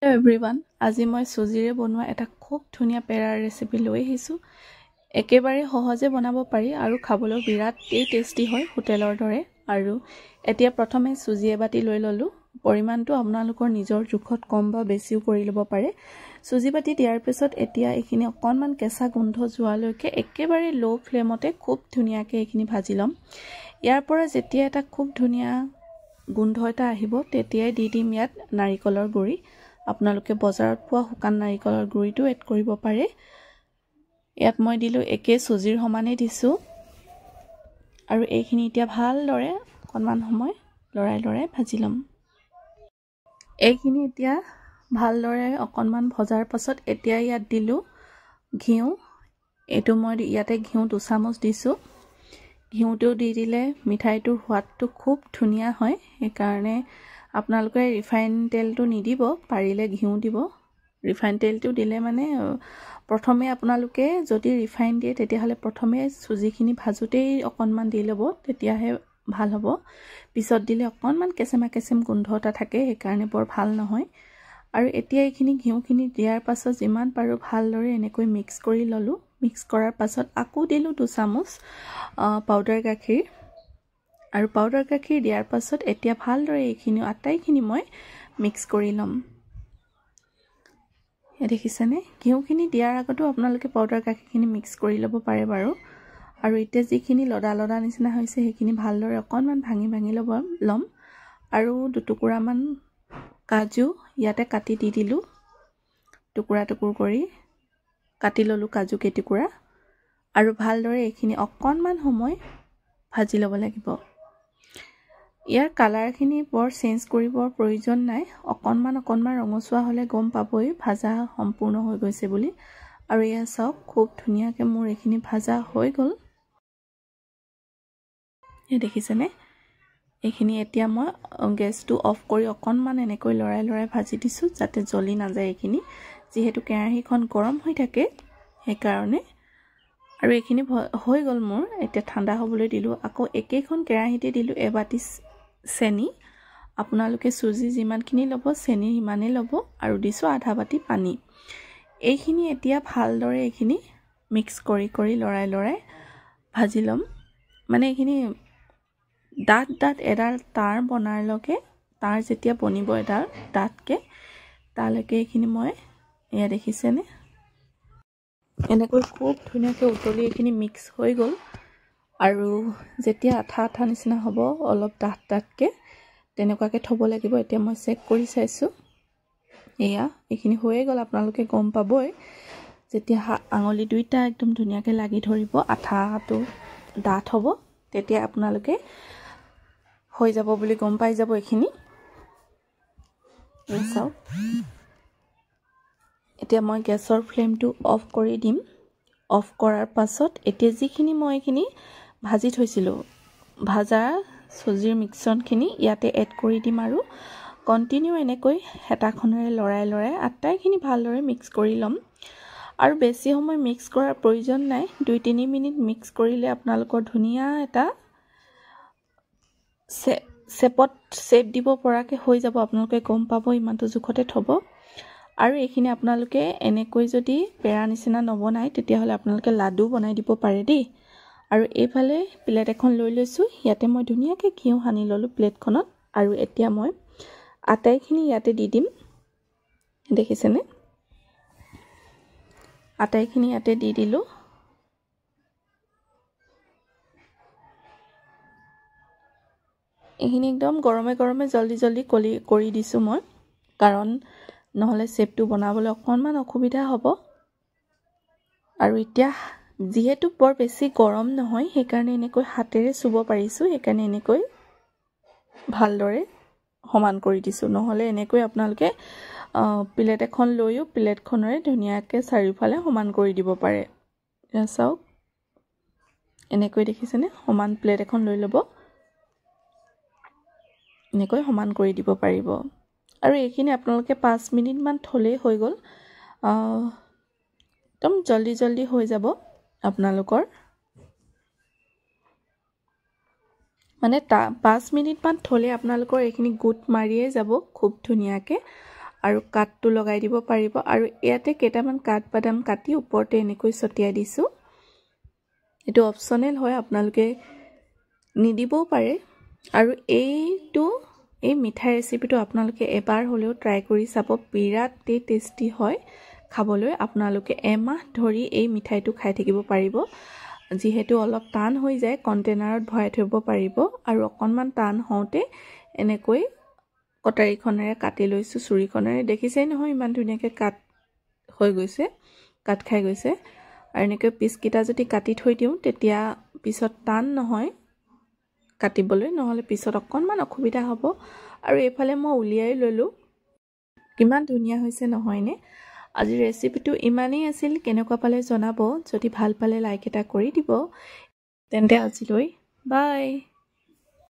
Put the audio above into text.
Hello everyone, আজি মই সুজিৰে বনোৱা এটা খুব ধুনীয়া পেৰাৰ ৰেচিপি লৈ আহিছো। একেবাৰে সহজে বনাব পাৰি আৰু খাবলৈ বিৰাট টেষ্টি হয় হোটেলৰ দৰে। আৰু এতিয়া প্ৰথমে সুজি এবাটি লৈ ললো। পৰিমাণটো আপোনালোকৰ নিজৰ জোখত কম বা বেছিও কৰি ল'ব পাৰে। সুজি বাটি দিয়াৰ পিছত এতিয়া এইখিনি অকণমান কেঁচা গোন্ধ যোৱালৈকে একেবাৰে লো ফ্লেমতে খুব ধুনীয়াকৈ এইখিনি ভাজি ল'ম। ইয়াৰ পৰা যেতিয়া এটা খুব ধুনীয়া গোন্ধ এটা আহিব তেতিয়াই দি দিম ইয়াত নাৰিকলৰ গুড়ি। আপোনালোকে বজাৰত পোৱা শুকান নাৰিকলৰ গুড়িটো এড কৰিব পাৰে। ইয়াত মই দিলো একে সুজিৰ সমানে দিছো আৰু এইখিনি এতিয়া ভালদৰে অকণমান সময় লৰাই ভাজি ল'ম। এইখিনি এতিয়া ভালদৰে অকণমান ভজাৰ পাছত এতিয়া ইয়াত দিলো ঘিউ। এইটো মই ইয়াতে ঘিউ 2 চামুচ দিছো। ঘিউটো দি দিলে মিঠাইটোৰ সোৱাদটো খুব ধুনীয়া হয়। সেইকাৰণে আপোনালোকে ৰিফাইন তেলটো নিদিব, পাৰিলে ঘিউ দিব। ৰিফাইন তেলটো দিলে মানে প্ৰথমে আপোনালোকে যদি ৰিফাইন দিয়ে তেতিয়াহলে প্ৰথমে সুজিখিনি ভাজোতেই অকণমান দি ল'ব, তেতিয়াহে ভাল হ'ব। পিছত দিলে অকণমান কেঁচেম গোন্ধ এটা থাকে, সেইকাৰণে বৰ ভাল নহয়। আৰু এতিয়া এইখিনি ঘিউখিনি দিয়াৰ পাছত যিমান পাৰো ভালদৰে এনেকৈ মিক্স কৰি ললো। মিক্স কৰাৰ পাছত আকৌ দিলো 2 চামুচ পাউডাৰ গাখীৰ। আৰু পাউডাৰ গাখীৰ দিয়াৰ পাছত এতিয়া ভালদৰে এইখিনি আটাইখিনি মই মিক্স কৰি ল'ম। দেখিছেনে, ঘিউখিনি দিয়াৰ আগতো আপোনালোকে পাউডাৰ গাখীৰখিনি মিক্স কৰি ল'ব পাৰে বাৰু। আৰু এতিয়া যিখিনি লদা নিচিনা হৈছে সেইখিনি ভালদৰে অকণমান ভাঙি ল'ম। আৰু 2 টুকুৰামান কাজু ইয়াতে কাটি দি দিলো। টুকুৰা কৰি কাটি ললো কাজু কেইটুকুৰা। আৰু ভালদৰে এইখিনি অকণমান সময় ভাজি ল'ব লাগিব। ইয়াৰ কালাৰখিনি বৰ চেঞ্জ কৰিবৰ প্ৰয়োজন নাই। অকণমান ৰঙচুৱা হ'লে গম পাবই ভাজা সম্পূৰ্ণ হৈ গৈছে বুলি। আৰু এয়া চাওক খুব ধুনীয়াকৈ মোৰ এইখিনি ভাজা হৈ গ'ল। এই দেখিছেনে, এইখিনি এতিয়া মই গেছটো অফ কৰি অকণমান এনেকৈ লৰাই ভাজি দিছো যাতে জ্বলি নাযায় এইখিনি, যিহেতু কেৰাহীখন গৰম হৈ থাকে সেইকাৰণে। আৰু এইখিনি হৈ গ'ল মোৰ। এতিয়া ঠাণ্ডা হ'বলৈ দিলো। আকৌ একেখন কেৰাহীতে দিলো এবাটি চেনি। আপোনালোকে সুজি যিমানখিনি ল'ব চেনি সিমানেই ল'ব। আৰু দিছো আধা বাটি পানী। এইখিনি এতিয়া ভালদৰে এইখিনি মিক্স কৰি লৰাই ভাজি ল'ম। মানে এইখিনি ডাঠ এডাল তাঁৰ বনাৰলৈকে, তাঁৰ যেতিয়া বনিব এডাল ডাঠকে, তালৈকে এইখিনি মই এয়া দেখিছেনে এনেকৈ খুব ধুনীয়াকৈ উতলি এইখিনি মিক্স হৈ গ'ল। আৰু যেতিয়া আঠা নিচিনা হ'ব অলপ ডাঠকে তেনেকুৱাকৈ থ'ব লাগিব। এতিয়া মই চেক কৰি চাইছো, এয়া এইখিনি হৈয়ে গ'ল। আপোনালোকে গম পাবই যেতিয়া আঙুলি দুইটা একদম ধুনীয়াকৈ লাগি ধৰিব, আঠাটো ডাঠ হ'ব, তেতিয়া আপোনালোকে হৈ যাব বুলি গম পাই যাব এইখিনি। চাওক এতিয়া মই গেছৰ ফ্লেমটো অফ কৰি দিম। অফ কৰাৰ পাছত এতিয়া যিখিনি মই এইখিনি ভাজি থৈছিলো, ভাজা সুজিৰ মিশ্ৰণখিনি ইয়াতে এড কৰি দিম। আৰু কণ্টিনিউ এনেকৈ হেতাখনেৰে লৰাই আটাইখিনি ভালদৰে মিক্স কৰি ল'ম। আৰু বেছি সময় মিক্স কৰাৰ প্ৰয়োজন নাই, 2-3 মিনিট মিক্স কৰিলে আপোনালোকৰ ধুনীয়া এটা শ্বেপ দিব পৰাকৈ হৈ যাব। আপোনালোকে গম পাব ইমানটো জোখতে থ'ব। আৰু এইখিনি আপোনালোকে এনেকৈ যদি পেৰা নিচিনা নবনায় তেতিয়াহ'লে আপোনালোকে লাডু বনাই দিব পাৰে দেই। আৰু এইফালে প্লেট এখন লৈ লৈছো। ইয়াতে মই ধুনীয়াকৈ ঘিউ সানি ল'লো প্লেটখনত। আৰু এতিয়া মই আটাইখিনি ইয়াতে দি দিম। দেখিছেনে, আটাইখিনি ইয়াতে দি দিলো। এইখিনি একদম গৰমে জল্দি কৰি দিছো মই, কাৰণ নহ'লে শ্বেপটো বনাবলৈ অকণমান অসুবিধা হ'ব। আৰু এতিয়া যিহেতু বৰ বেছি গৰম নহয় সেইকাৰণে এনেকৈ হাতেৰে চুব পাৰিছো, সেইকাৰণে এনেকৈ ভালদৰে সমান কৰি দিছো। নহ'লে এনেকৈ আপোনালোকে প্লেট এখন লৈও প্লেটখনৰে ধুনীয়াকৈ চাৰিওফালে সমান কৰি দিব পাৰে। চাওক এনেকৈ দেখিছেনে, সমান প্লেট এখন লৈ ল'ব, এনেকৈ সমান কৰি দিব পাৰিব। আৰু এইখিনি আপোনালোকে 5 মিনিটমান থ'লেই হৈ গ'ল। একদম জল্দি হৈ যাব আপোনালোকৰ। মানে 5 মিনিটমান থ'লে আপোনালোকৰ এইখিনি গোট মাৰিয়ে যাব খুব ধুনীয়াকৈ। আৰু কাঠটো লগাই দিব পাৰিব আৰু ইয়াতে কেইটামান কাঠবাদাম কাটি ওপৰতে এনেকৈ ছটিয়াই দিছো এটো অপচনেল হয় আপোনালোকে নিদিবও পাৰে আৰু এই মিঠাই ৰেচিপিটো আপোনালোকে এবাৰ হলেও ট্ৰাই কৰি চাব বিৰাট টেস্টি হয় খাবলৈ আপোনালোকে এমাহ ধৰি এই মিঠাইটো খাই থাকিব পাৰিব যিহেতু অলপ টান হৈ যায় কন্টেনাৰত ভৰাই থব পাৰিব আৰু অকনমান টান হওঁতে এনেকৈ কটাৰীখনেৰে কাটি লৈছো চুৰিখনেৰে দেখিছেই নহয় ইমান ধুনীয়াকৈ কাট হৈ গৈছে কাট খাই গৈছে আৰু এনেকৈ পিচকিটা যদি কাটি থৈ দিও তেতিয়া পিছত টান নহয় কাটিবলৈ নহলে পিছত অকনমান অসুবিধা হ'ব আৰু এইফালে মই উলিয়াই ললো কিমান ধুনীয়া হৈছে নহয়নে আজি ৰেচিপিটো ইমানেই আছিল কেনেকুৱা পালে জনাব যদি ভাল পালে লাইক এটা কৰি দিব তেন্তে আজিলৈ বাই